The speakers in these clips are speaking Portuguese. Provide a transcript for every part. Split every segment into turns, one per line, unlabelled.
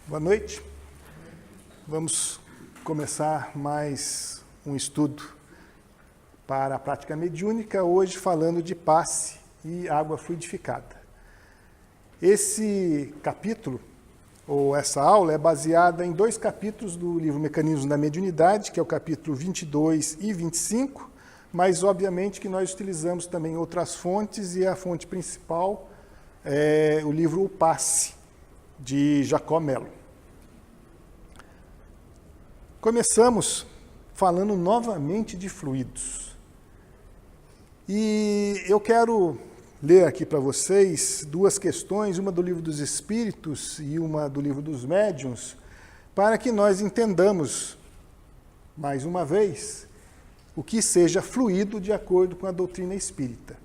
Boa noite. Vamos começar mais um estudo para a prática mediúnica, hoje falando de passe e água fluidificada. Esse capítulo, ou essa aula, é baseada em dois capítulos do livro Mecanismos da Mediunidade, que é o capítulo 22 e 25, mas obviamente que nós utilizamos também outras fontes e a fonte principal é o livro O Passe, de Jacó Mello. Começamos falando novamente de fluidos. E eu quero ler aqui para vocês duas questões, uma do Livro dos Espíritos e uma do Livro dos Médiuns, para que nós entendamos, mais uma vez, o que seja fluido de acordo com a doutrina espírita.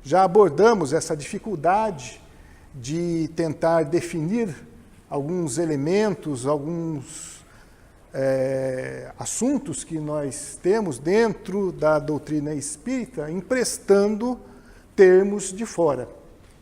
Já abordamos essa dificuldade de tentar definir alguns elementos, alguns assuntos que nós temos dentro da doutrina espírita, emprestando termos de fora,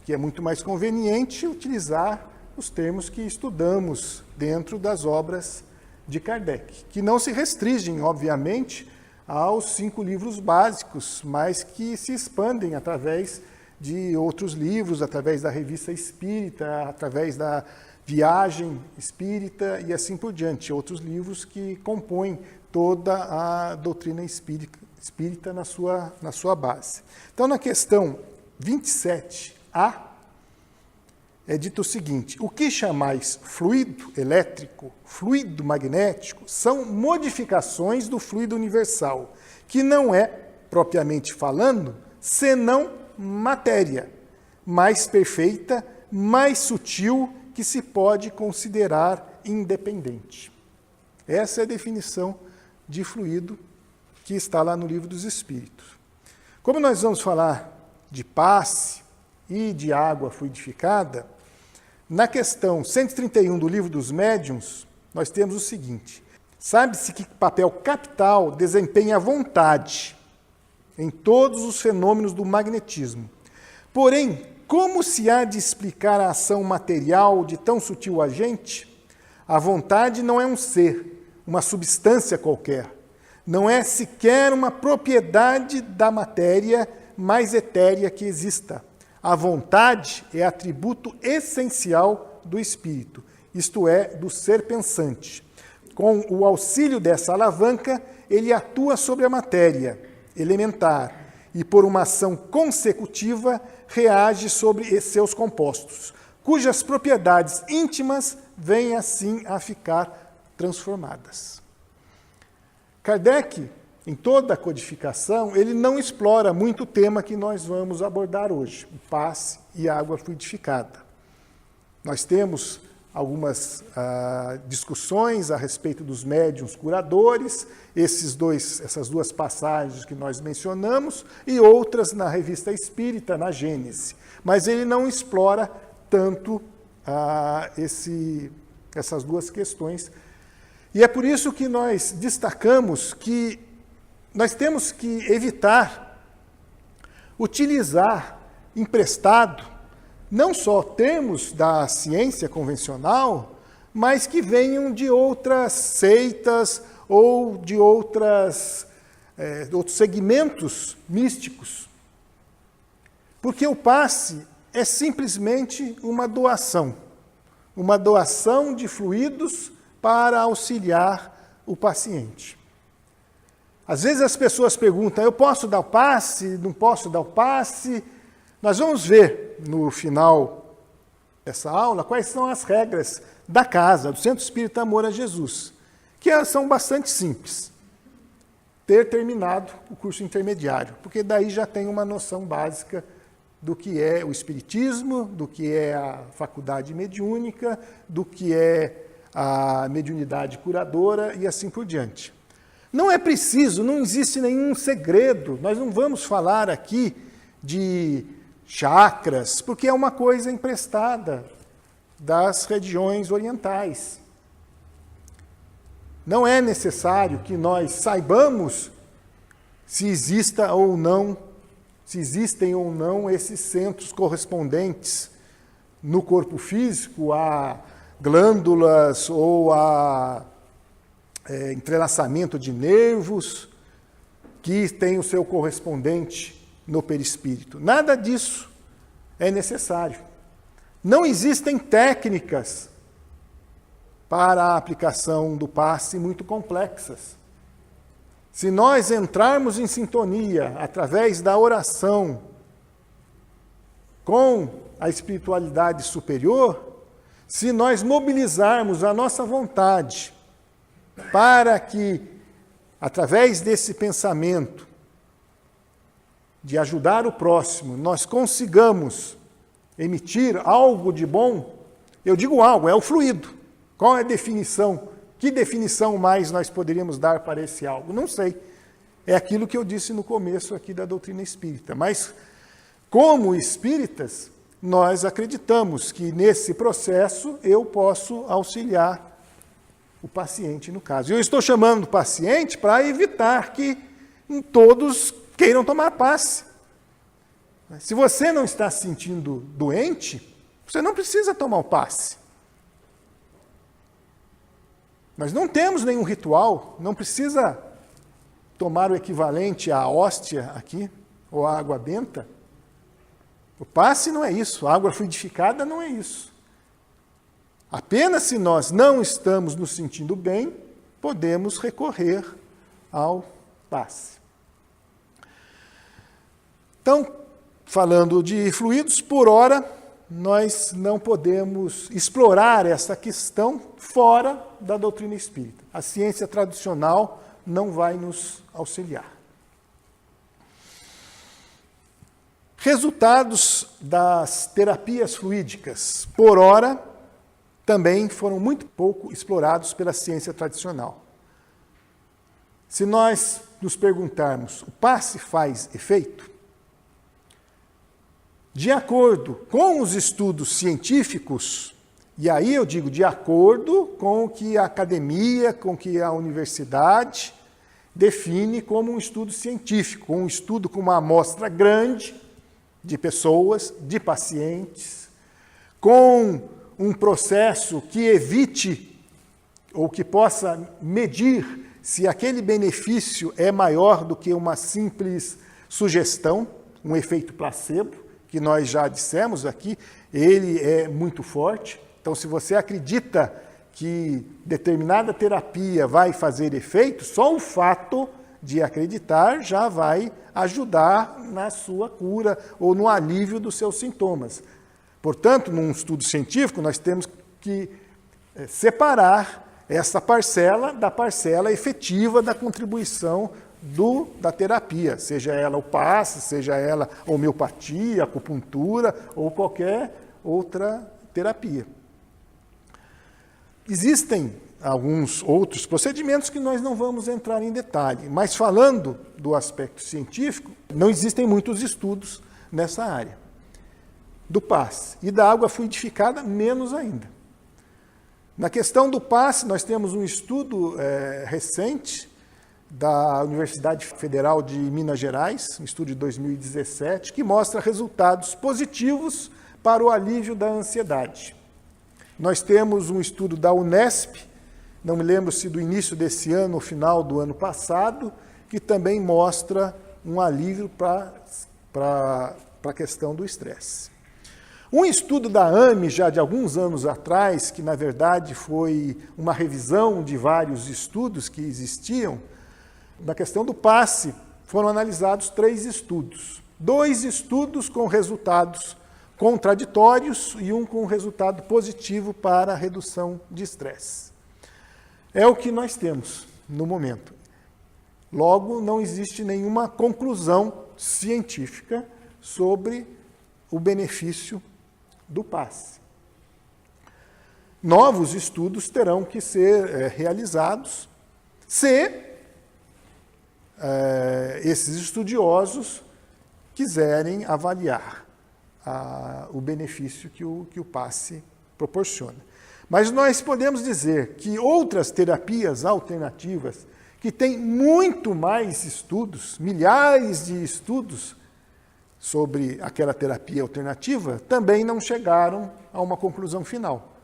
que é muito mais conveniente utilizar os termos que estudamos dentro das obras de Kardec, que não se restringem, obviamente, aos 5 livros básicos, mas que se expandem através de outros livros, através da Revista Espírita, através da Viagem Espírita e assim por diante, outros livros que compõem toda a doutrina espírita na sua base. Então, na questão 27A, é dito o seguinte: o que chamais fluido elétrico, fluido magnético, são modificações do fluido universal, que não é, propriamente falando, senão matéria, mais perfeita, mais sutil, que se pode considerar independente. Essa é a definição de fluido que está lá no Livro dos Espíritos. Como nós vamos falar de passe e de água fluidificada, na questão 131 do Livro dos Médiuns, nós temos o seguinte: sabe-se que papel capital desempenha a vontade em todos os fenômenos do magnetismo. Porém, como se há de explicar a ação material de tão sutil agente? A vontade não é um ser, uma substância qualquer. Não é sequer uma propriedade da matéria mais etérea que exista. A vontade é atributo essencial do espírito, isto é, do ser pensante. Com o auxílio dessa alavanca, ele atua sobre a matéria elementar e, por uma ação consecutiva, reage sobre seus compostos, cujas propriedades íntimas vêm assim a ficar transformadas. Kardec, em toda a codificação, ele não explora muito o tema que nós vamos abordar hoje, o passe e a água fluidificada. Nós temos algumas discussões a respeito dos médiuns curadores, essas duas passagens que nós mencionamos, e outras na Revista Espírita, na Gênese. Mas ele não explora tanto essas duas questões. E é por isso que nós destacamos que nós temos que evitar utilizar emprestado não só termos da ciência convencional, mas que venham de outras seitas ou de outros segmentos místicos. Porque o passe é simplesmente uma doação de fluidos para auxiliar o paciente. Às vezes as pessoas perguntam: eu posso dar o passe? Não posso dar o passe? Nós vamos ver no final dessa aula quais são as regras da casa, do Centro Espírita Amor a Jesus, que são bastante simples. Ter terminado o curso intermediário, porque daí já tem uma noção básica do que é o espiritismo, do que é a faculdade mediúnica, do que é a mediunidade curadora e assim por diante. Não é preciso, não existe nenhum segredo, nós não vamos falar aqui de chakras, porque é uma coisa emprestada das regiões orientais. Não é necessário que nós saibamos se existem ou não esses centros correspondentes no corpo físico a glândulas ou a entrelaçamento de nervos que tem o seu correspondente no perispírito. Nada disso é necessário. Não existem técnicas para a aplicação do passe muito complexas. Se nós entrarmos em sintonia através da oração com a espiritualidade superior, se nós mobilizarmos a nossa vontade para que, através desse pensamento de ajudar o próximo, nós consigamos emitir algo de bom, eu digo algo, é o fluido. Qual é a definição? Que definição mais nós poderíamos dar para esse algo? Não sei. É aquilo que eu disse no começo aqui da doutrina espírita. Mas, como espíritas, nós acreditamos que nesse processo eu posso auxiliar o paciente, no caso. Eu estou chamando o paciente para evitar que todos queiram tomar passe. Se você não está se sentindo doente, você não precisa tomar o passe. Nós não temos nenhum ritual, não precisa tomar o equivalente à hóstia aqui, ou à água benta. O passe não é isso, a água fluidificada não é isso. Apenas se nós não estamos nos sentindo bem, podemos recorrer ao passe. Então, falando de fluidos, por hora, nós não podemos explorar essa questão fora da doutrina espírita. A ciência tradicional não vai nos auxiliar. Resultados das terapias fluídicas, por hora, também foram muito pouco explorados pela ciência tradicional. Se nós nos perguntarmos, o passe faz efeito? De acordo com os estudos científicos, e aí eu digo de acordo com o que a academia, com o que a universidade define como um estudo científico, um estudo com uma amostra grande de pessoas, de pacientes, com um processo que evite ou que possa medir se aquele benefício é maior do que uma simples sugestão, um efeito placebo, que nós já dissemos aqui, ele é muito forte. Então, se você acredita que determinada terapia vai fazer efeito, só o fato de acreditar já vai ajudar na sua cura ou no alívio dos seus sintomas. Portanto, num estudo científico, nós temos que separar essa parcela da parcela efetiva da contribuição da terapia, seja ela o passe, seja ela a homeopatia, a acupuntura ou qualquer outra terapia. Existem alguns outros procedimentos que nós não vamos entrar em detalhe, mas falando do aspecto científico, não existem muitos estudos nessa área do passe e da água fluidificada, menos ainda. Na questão do passe, nós temos um estudo recente da Universidade Federal de Minas Gerais, um estudo de 2017, que mostra resultados positivos para o alívio da ansiedade. Nós temos um estudo da Unesp, não me lembro se do início desse ano ou final do ano passado, que também mostra um alívio para a questão do estresse. Um estudo da AME, já de alguns anos atrás, que na verdade foi uma revisão de vários estudos que existiam, na questão do passe, foram analisados 3 estudos. 2 estudos com resultados contraditórios e um com resultado positivo para a redução de estresse. É o que nós temos no momento. Logo, não existe nenhuma conclusão científica sobre o benefício do passe. Novos estudos terão que ser realizados se esses estudiosos quiserem avaliar o benefício que o passe proporciona. Mas nós podemos dizer que outras terapias alternativas, que têm muito mais estudos, milhares de estudos sobre aquela terapia alternativa, também não chegaram a uma conclusão final.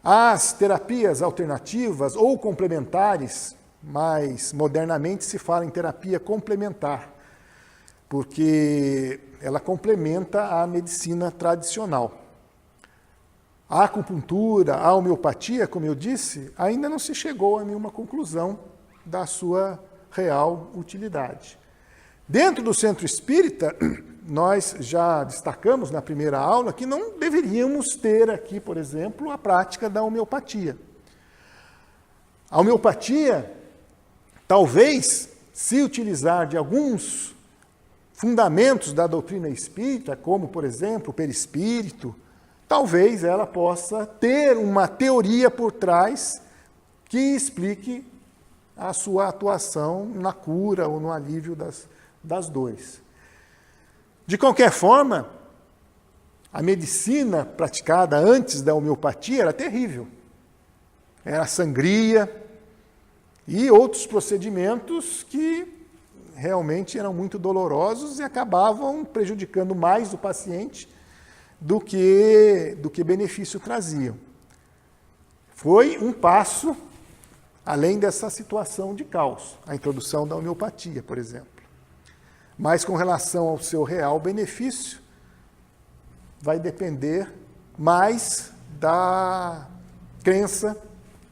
As terapias alternativas ou complementares, mais modernamente se fala em terapia complementar, porque ela complementa a medicina tradicional. A acupuntura, a homeopatia, como eu disse, ainda não se chegou a nenhuma conclusão da sua real utilidade. Dentro do centro espírita, nós já destacamos na primeira aula que não deveríamos ter aqui, por exemplo, a prática da homeopatia. A homeopatia, talvez, se utilizar de alguns fundamentos da doutrina espírita, como, por exemplo, o perispírito, talvez ela possa ter uma teoria por trás que explique a sua atuação na cura ou no alívio das dores. De qualquer forma, a medicina praticada antes da homeopatia era terrível. Era sangria e outros procedimentos que realmente eram muito dolorosos e acabavam prejudicando mais o paciente do que benefício traziam. Foi um passo além dessa situação de caos, a introdução da homeopatia, por exemplo. Mas com relação ao seu real benefício, vai depender mais da crença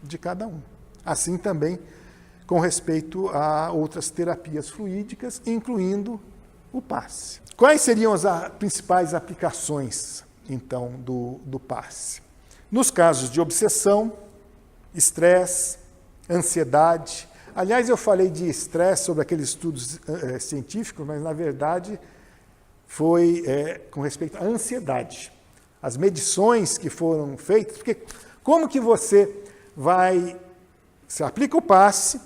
de cada um. Assim também com respeito a outras terapias fluídicas, incluindo o passe. Quais seriam as principais aplicações, então, do passe? Nos casos de obsessão, estresse, ansiedade. Aliás, eu falei de estresse sobre aqueles estudos científicos, mas, na verdade, foi com respeito à ansiedade. As medições que foram feitas, porque como que você aplica o passe,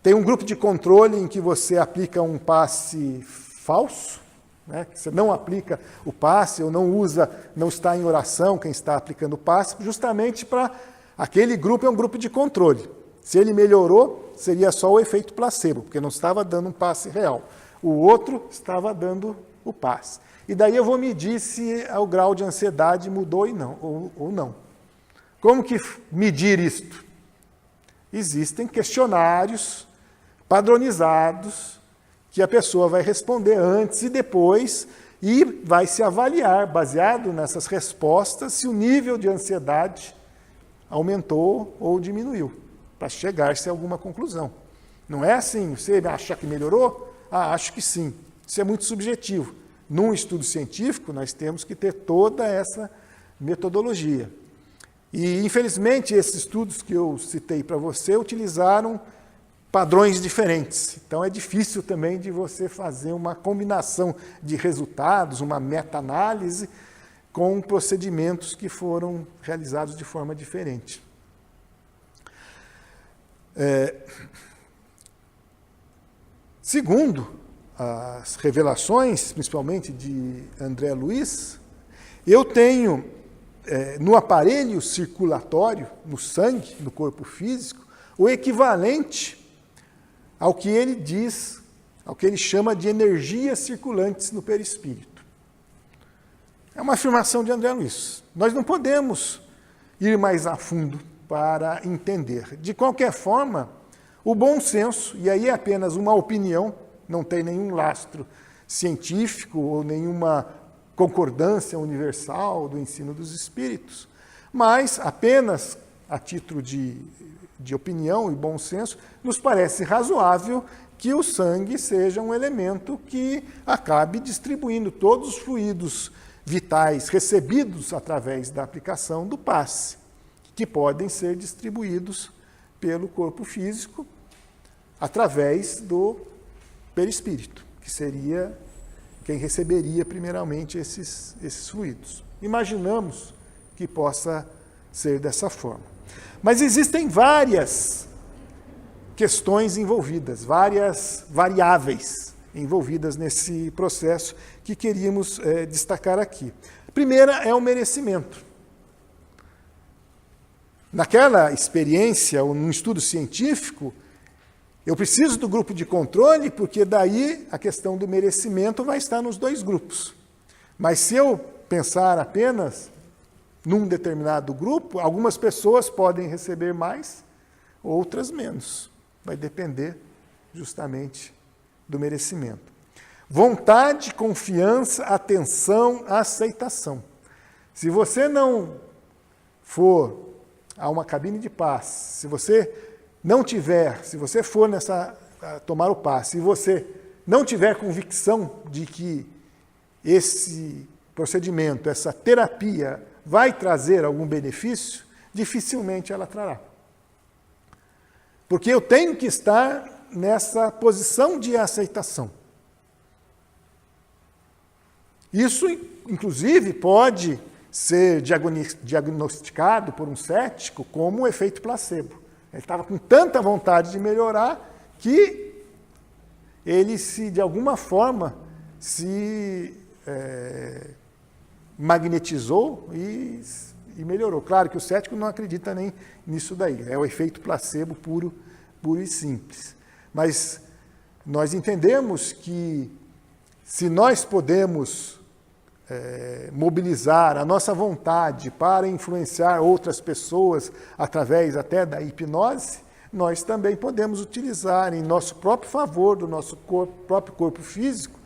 tem um grupo de controle em que você aplica um passe falso, né, que você não aplica o passe, ou não está em oração quem está aplicando o passe, justamente para aquele grupo é um grupo de controle. Se ele melhorou, seria só o efeito placebo, porque não estava dando um passe real. O outro estava dando o passe. E daí eu vou medir se o grau de ansiedade mudou ou não. Como que medir isto? Existem questionários padronizados que a pessoa vai responder antes e depois e vai se avaliar, baseado nessas respostas, se o nível de ansiedade aumentou ou diminuiu, para chegar-se a alguma conclusão. Não é assim, você acha que melhorou? Acho que sim. Isso é muito subjetivo. Num estudo científico, nós temos que ter toda essa metodologia. E, infelizmente, esses estudos que eu citei para você utilizaram padrões diferentes. Então, é difícil também de você fazer uma combinação de resultados, uma meta-análise, com procedimentos que foram realizados de forma diferente. Segundo as revelações, principalmente de André Luiz, eu tenho no aparelho circulatório, no sangue, no corpo físico, o equivalente ao que ele diz, ao que ele chama de energias circulantes no perispírito. É uma afirmação de André Luiz. Nós não podemos ir mais a fundo para entender. De qualquer forma, o bom senso, e aí é apenas uma opinião, não tem nenhum lastro científico ou nenhuma concordância universal do ensino dos espíritos, mas apenas a título de opinião e bom senso, nos parece razoável que o sangue seja um elemento que acabe distribuindo todos os fluidos vitais recebidos através da aplicação do passe, que podem ser distribuídos pelo corpo físico através do perispírito, que seria quem receberia primeiramente esses fluidos. Imaginamos que possa ser dessa forma. Mas existem várias questões envolvidas, várias variáveis envolvidas nesse processo que queríamos destacar aqui. A primeira é o merecimento. Naquela experiência, ou num estudo científico, eu preciso do grupo de controle, porque daí a questão do merecimento vai estar nos dois grupos. Mas se eu pensar apenas num determinado grupo, algumas pessoas podem receber mais, outras menos. Vai depender justamente do merecimento. Vontade, confiança, atenção, aceitação. Se você não for a uma cabine de passe, se você não tiver, se você for tomar o passe e você não tiver convicção de que esse procedimento, essa terapia vai trazer algum benefício, dificilmente ela trará. Porque eu tenho que estar nessa posição de aceitação. Isso, inclusive, pode ser diagnosticado por um cético como um efeito placebo. Ele estava com tanta vontade de melhorar que ele de alguma forma, se magnetizou e melhorou. Claro que o cético não acredita nem nisso daí. É o efeito placebo puro e simples. Mas nós entendemos que se nós podemos mobilizar a nossa vontade para influenciar outras pessoas através até da hipnose, nós também podemos utilizar em nosso próprio favor, do nosso próprio corpo físico,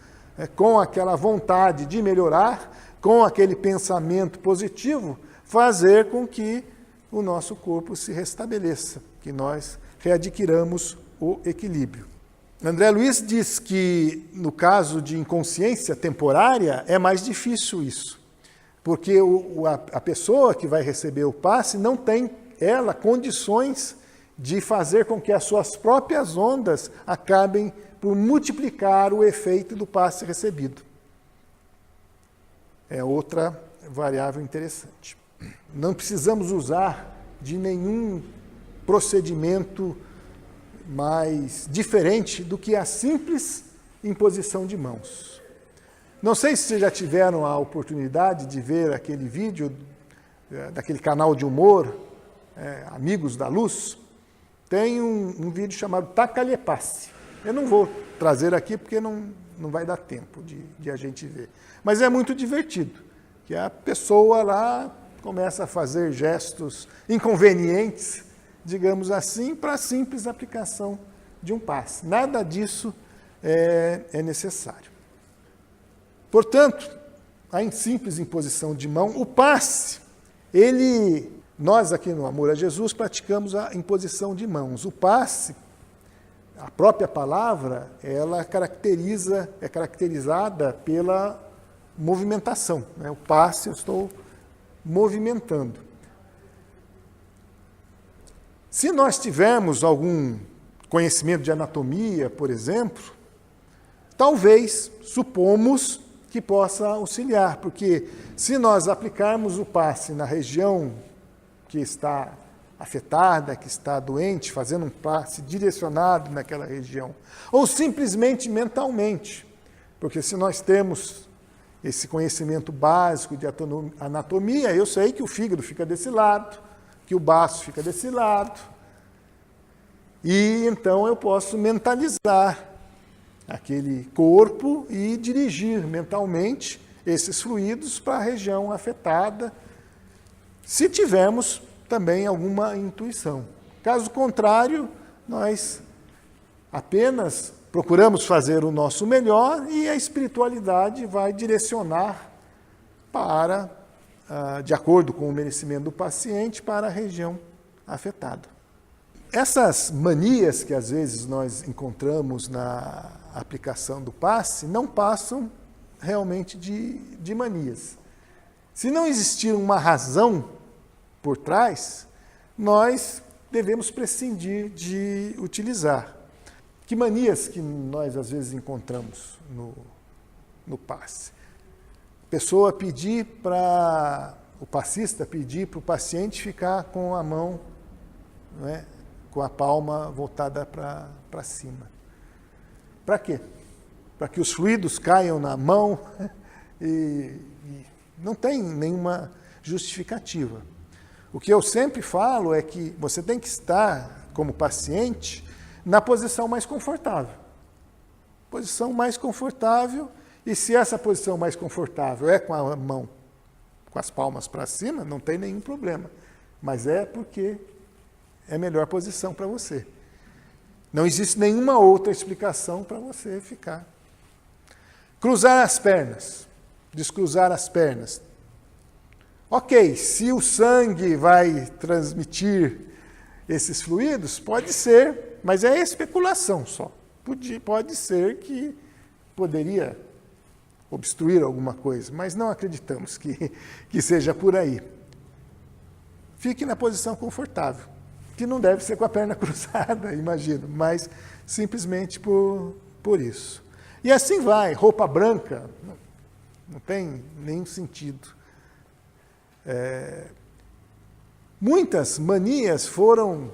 com aquela vontade de melhorar, com aquele pensamento positivo, fazer com que o nosso corpo se restabeleça, que nós readquiramos o equilíbrio. André Luiz diz que, no caso de inconsciência temporária, é mais difícil isso, porque a pessoa que vai receber o passe não tem, ela, condições de fazer com que as suas próprias ondas acabem por multiplicar o efeito do passe recebido. É outra variável interessante. Não precisamos usar de nenhum procedimento mais diferente do que a simples imposição de mãos. Não sei se vocês já tiveram a oportunidade de ver aquele vídeo daquele canal de humor, Amigos da Luz. Tem um vídeo chamado Taca-lhe Passe. Eu não vou trazer aqui porque não vai dar tempo de a gente ver. Mas é muito divertido, que a pessoa lá começa a fazer gestos inconvenientes, digamos assim, para a simples aplicação de um passe. Nada disso é necessário. Portanto, a simples imposição de mão, o passe, nós aqui no Amor a Jesus praticamos a imposição de mãos. O passe, a própria palavra, ela é caracterizada pela movimentação. O passe, eu estou movimentando. Se nós tivermos algum conhecimento de anatomia, por exemplo, talvez, supomos, que possa auxiliar, porque se nós aplicarmos o passe na região que está afetada, que está doente, fazendo um passe direcionado naquela região, ou simplesmente mentalmente, porque se nós temos esse conhecimento básico de anatomia, eu sei que o fígado fica desse lado, que o baço fica desse lado, e então eu posso mentalizar aquele corpo e dirigir mentalmente esses fluidos para a região afetada, se tivermos também alguma intuição. Caso contrário, nós apenas procuramos fazer o nosso melhor e a espiritualidade vai direcionar para, de acordo com o merecimento do paciente, para a região afetada. Essas manias que às vezes nós encontramos na aplicação do passe não passam realmente de manias. Se não existir uma razão por trás, nós devemos prescindir de utilizar. Que manias que nós às vezes encontramos no passe? O passista pedir para o paciente ficar com a mão, com a palma voltada para cima. Para quê? Para que os fluidos caiam na mão e não tem nenhuma justificativa. O que eu sempre falo é que você tem que estar, como paciente, na posição mais confortável. Posição mais confortável, e se essa posição mais confortável é com a mão com as palmas para cima, não tem nenhum problema. Mas é porque é a melhor posição para você. Não existe nenhuma outra explicação para você ficar. Cruzar as pernas. Descruzar as pernas. Ok, se o sangue vai transmitir esses fluidos, pode ser, mas é especulação só. Pode ser que poderia obstruir alguma coisa, mas não acreditamos que seja por aí. Fique na posição confortável, que não deve ser com a perna cruzada, imagino, mas simplesmente por isso. E assim vai, roupa branca, não tem nenhum sentido. Muitas manias foram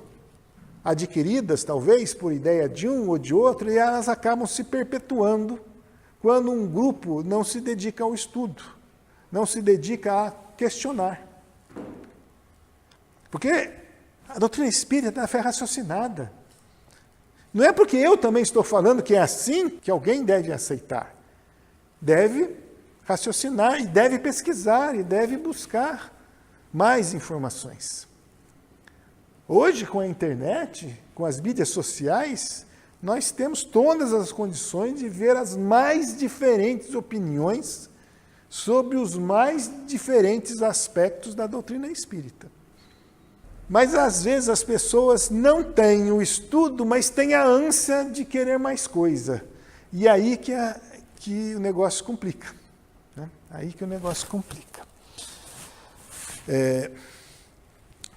adquiridas, talvez, por ideia de um ou de outro, e elas acabam se perpetuando quando um grupo não se dedica ao estudo, não se dedica a questionar. Porque a doutrina espírita é a fé raciocinada. Não é porque eu também estou falando que é assim que alguém deve aceitar. Deve raciocinar e deve pesquisar e deve buscar mais informações. Hoje, com a internet, com as mídias sociais, nós temos todas as condições de ver as mais diferentes opiniões sobre os mais diferentes aspectos da doutrina espírita. Mas, às vezes, as pessoas não têm o estudo, mas têm a ânsia de querer mais coisa. E aí que o negócio complica. Né? Aí que o negócio complica.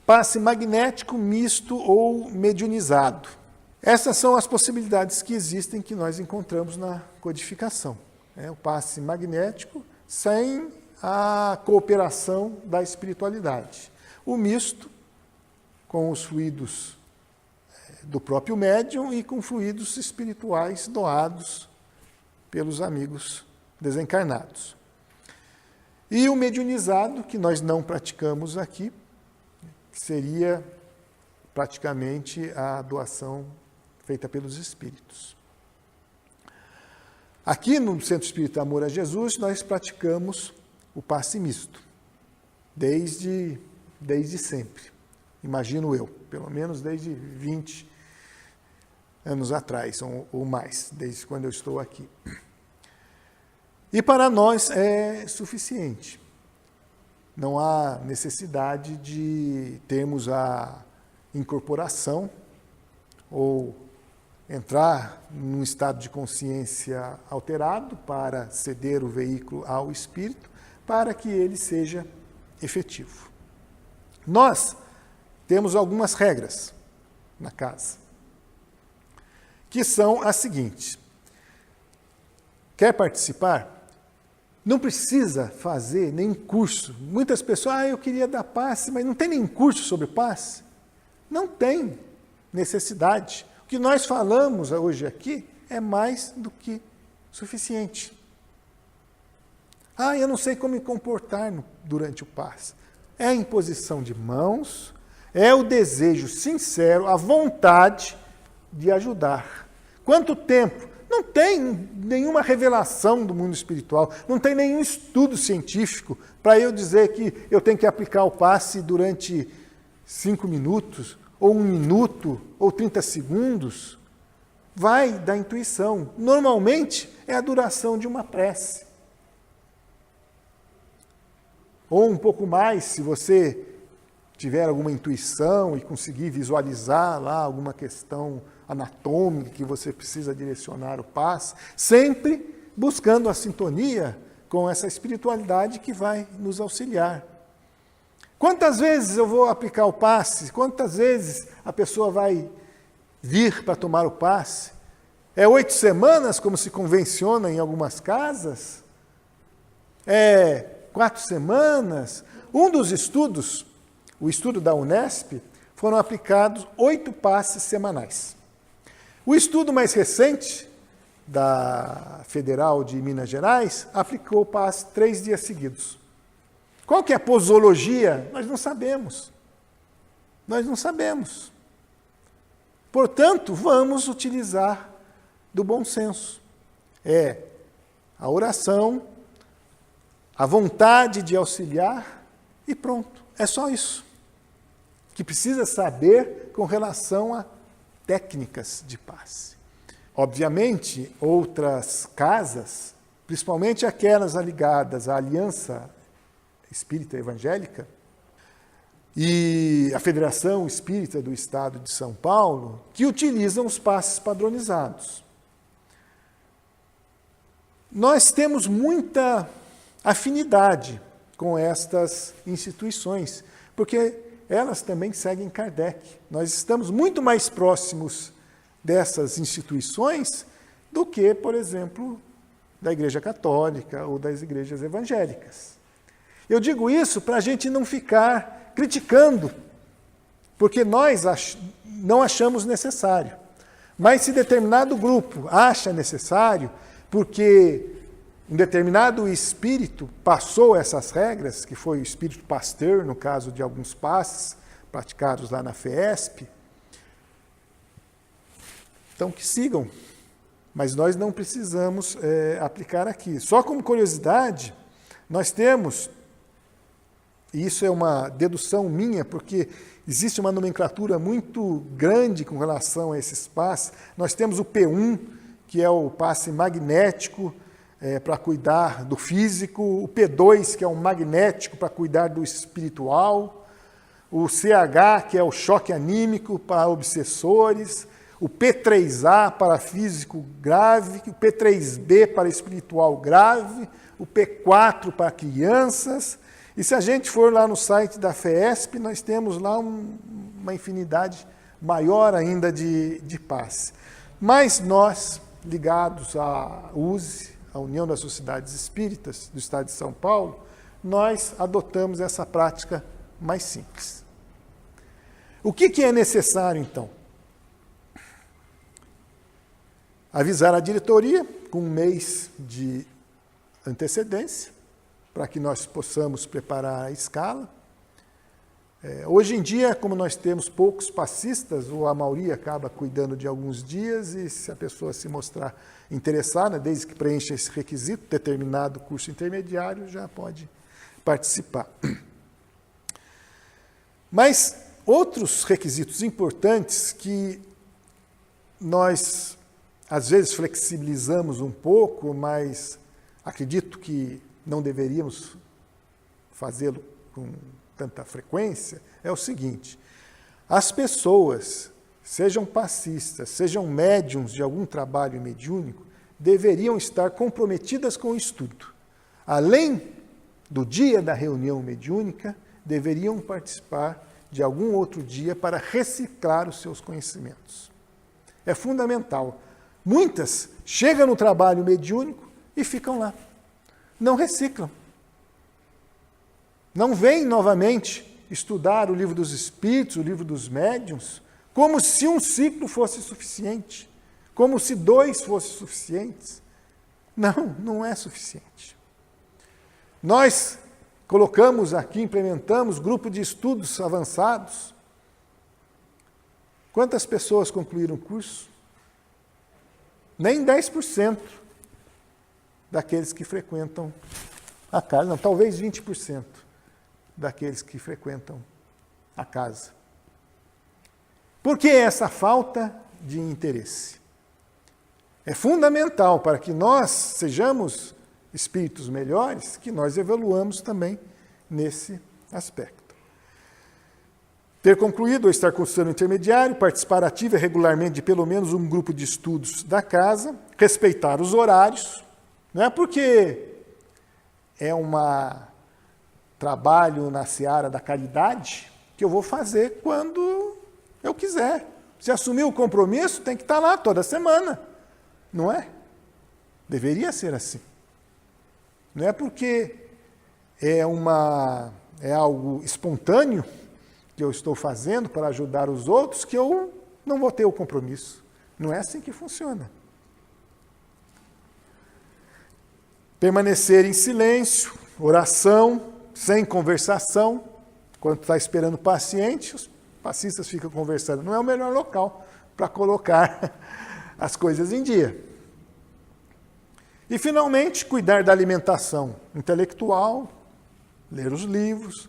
Passe magnético, misto ou mediunizado. Essas são as possibilidades que existem, que nós encontramos na codificação. O passe magnético sem a cooperação da espiritualidade. O misto, com os fluidos do próprio médium e com fluidos espirituais doados pelos amigos desencarnados. E o mediunizado, que nós não praticamos aqui, seria praticamente a doação feita pelos espíritos. Aqui no Centro Espírita Amor a Jesus, nós praticamos o passe misto, desde sempre. Imagino eu, pelo menos desde 20 anos atrás, ou mais, desde quando eu estou aqui. E para nós é suficiente. Não há necessidade de termos a incorporação ou entrar num estado de consciência alterado para ceder o veículo ao espírito, para que ele seja efetivo. Nós temos algumas regras na casa, que são as seguintes. Quer participar? Não precisa fazer nenhum curso. Muitas pessoas, eu queria dar passe, mas não tem nenhum curso sobre passe. Não tem necessidade. O que nós falamos hoje aqui é mais do que suficiente. Eu não sei como me comportar durante o passe. É a imposição de mãos, é o desejo sincero, a vontade de ajudar. Quanto tempo? Não tem nenhuma revelação do mundo espiritual, não tem nenhum estudo científico para eu dizer que eu tenho que aplicar o passe durante 5 minutos, ou 1 minuto, ou 30 segundos. Vai da intuição. Normalmente é a duração de uma prece. Ou um pouco mais, se você tiver alguma intuição e conseguir visualizar lá alguma questão anatômica que você precisa direcionar o passe, sempre buscando a sintonia com essa espiritualidade que vai nos auxiliar. Quantas vezes eu vou aplicar o passe? Quantas vezes a pessoa vai vir para tomar o passe? É 8 semanas, como se convenciona em algumas casas? É 4 semanas? Um dos estudos, o estudo da Unesp, foram aplicados 8 passes semanais. O estudo mais recente, da Federal de Minas Gerais, aplicou o passe 3 dias seguidos. Qual que é a posologia? Nós não sabemos. Nós não sabemos. Portanto, vamos utilizar do bom senso. A oração, a vontade de auxiliar e pronto. É só isso que precisa saber com relação a técnicas de passe. Obviamente, outras casas, principalmente aquelas ligadas à Aliança Espírita Evangélica e a Federação Espírita do Estado de São Paulo, que utilizam os passes padronizados. Nós temos muita afinidade com estas instituições, porque elas também seguem Kardec. Nós estamos muito mais próximos dessas instituições do que, por exemplo, da Igreja Católica ou das igrejas evangélicas. Eu digo isso para a gente não ficar criticando, porque nós não achamos necessário. Mas se determinado grupo acha necessário, porque um determinado espírito passou essas regras, que foi o espírito Pasteur, no caso de alguns passes praticados lá na FESP, então que sigam, mas nós não precisamos aplicar aqui. Só como curiosidade, nós temos, e isso é uma dedução minha, porque existe uma nomenclatura muito grande com relação a esses passes. Nós temos o P1, que é o passe magnético, para cuidar do físico, o P2, que é um magnético para cuidar do espiritual, o CH, que é o choque anímico para obsessores, o P3A para físico grave, o P3B para espiritual grave, o P4 para crianças. E se a gente for lá no site da FESP, nós temos lá uma infinidade maior ainda de passe. Mas nós, ligados à USE, a União das Sociedades Espíritas do Estado de São Paulo, nós adotamos essa prática mais simples. O que é necessário, então? Avisar a diretoria com um mês de antecedência, para que nós possamos preparar a escala. Hoje em dia, como nós temos poucos passistas, ou a maioria acaba cuidando de alguns dias, e se a pessoa se mostrar interessada, desde que preencha esse requisito, determinado curso intermediário, já pode participar. Mas outros requisitos importantes que nós, às vezes, flexibilizamos um pouco, mas acredito que não deveríamos fazê-lo com tanta frequência, é o seguinte: as pessoas, sejam passistas, sejam médiums de algum trabalho mediúnico, deveriam estar comprometidas com o estudo. Além do dia da reunião mediúnica, deveriam participar de algum outro dia para reciclar os seus conhecimentos. É fundamental. Muitas chegam no trabalho mediúnico e ficam lá. Não reciclam. Não vêm novamente estudar o Livro dos Espíritos, o Livro dos Médiuns, como se um ciclo fosse suficiente, como se 2 fossem suficientes. Não, não é suficiente. Nós colocamos aqui, implementamos grupo de estudos avançados. Quantas pessoas concluíram o curso? Nem 10% daqueles que frequentam a casa, não, talvez 20% daqueles que frequentam a casa. Por que essa falta de interesse? É fundamental para que nós sejamos espíritos melhores, que nós evoluamos também nesse aspecto. Ter concluído ou estar cursando intermediário, participar ativa e regularmente de pelo menos um grupo de estudos da casa, respeitar os horários, não é porque é um trabalho na seara da caridade que eu vou fazer quando eu quiser. Se assumir o compromisso, tem que estar lá toda semana, não é? Deveria ser assim. Não é porque é algo espontâneo que eu estou fazendo para ajudar os outros que eu não vou ter o compromisso. Não é assim que funciona. Permanecer em silêncio, oração, sem conversação. Quando está esperando o paciente, os passistas ficam conversando. Não é o melhor local para colocar as coisas em dia. E, finalmente, cuidar da alimentação intelectual, ler os livros,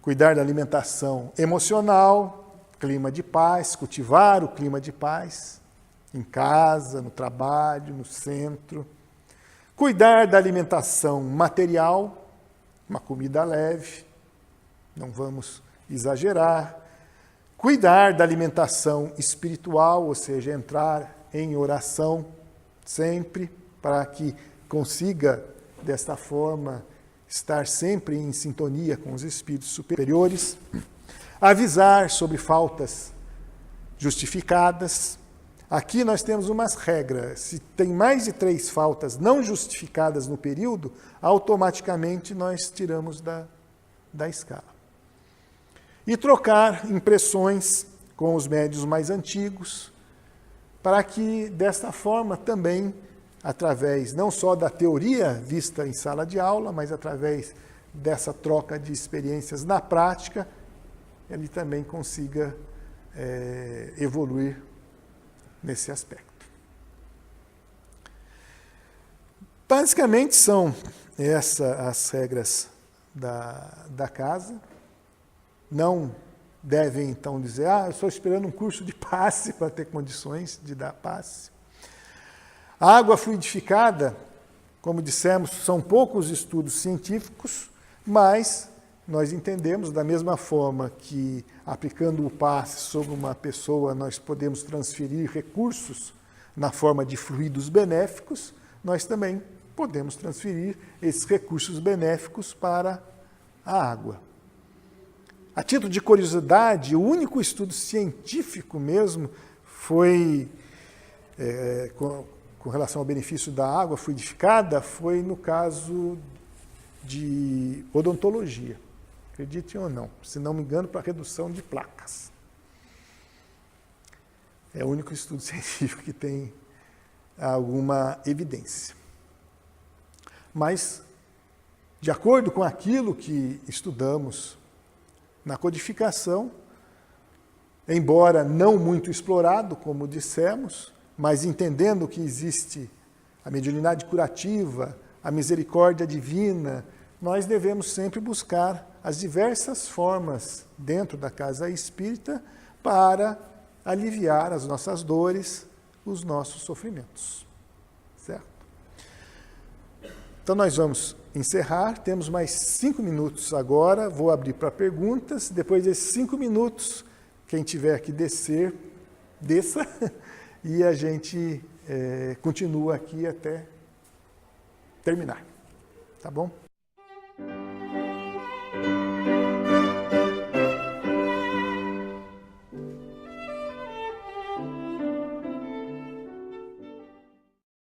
cuidar da alimentação emocional, clima de paz, cultivar o clima de paz, em casa, no trabalho, no centro. Cuidar da alimentação material, uma comida leve, não vamos exagerar. Cuidar da alimentação espiritual, ou seja, entrar em oração sempre, para que consiga, desta forma, estar sempre em sintonia com os espíritos superiores. Avisar sobre faltas justificadas. Aqui nós temos umas regras. Se tem mais de 3 faltas não justificadas no período, automaticamente nós tiramos da escala. E trocar impressões com os médiuns mais antigos, para que, desta forma, também, através não só da teoria vista em sala de aula, mas através dessa troca de experiências na prática, ele também consiga evoluir nesse aspecto. Basicamente são essas as regras da casa. Não devem, então, dizer, eu estou esperando um curso de passe para ter condições de dar passe. A água fluidificada, como dissemos, são poucos estudos científicos, mas nós entendemos, da mesma forma que, aplicando o passe sobre uma pessoa, nós podemos transferir recursos na forma de fluidos benéficos, nós também podemos transferir esses recursos benéficos para a água. A título de curiosidade, o único estudo científico mesmo foi, com relação ao benefício da água fluidificada, foi no caso de odontologia. Acreditem ou não, se não me engano, para redução de placas. É o único estudo científico que tem alguma evidência. Mas, de acordo com aquilo que estudamos na codificação, embora não muito explorado, como dissemos, mas entendendo que existe a mediunidade curativa, a misericórdia divina, nós devemos sempre buscar as diversas formas dentro da casa espírita para aliviar as nossas dores, os nossos sofrimentos. Certo? Então nós vamos encerrar, temos mais 5 minutos agora, vou abrir para perguntas, depois desses 5 minutos, quem tiver que descer, desça, e a gente continua aqui até terminar. Tá bom?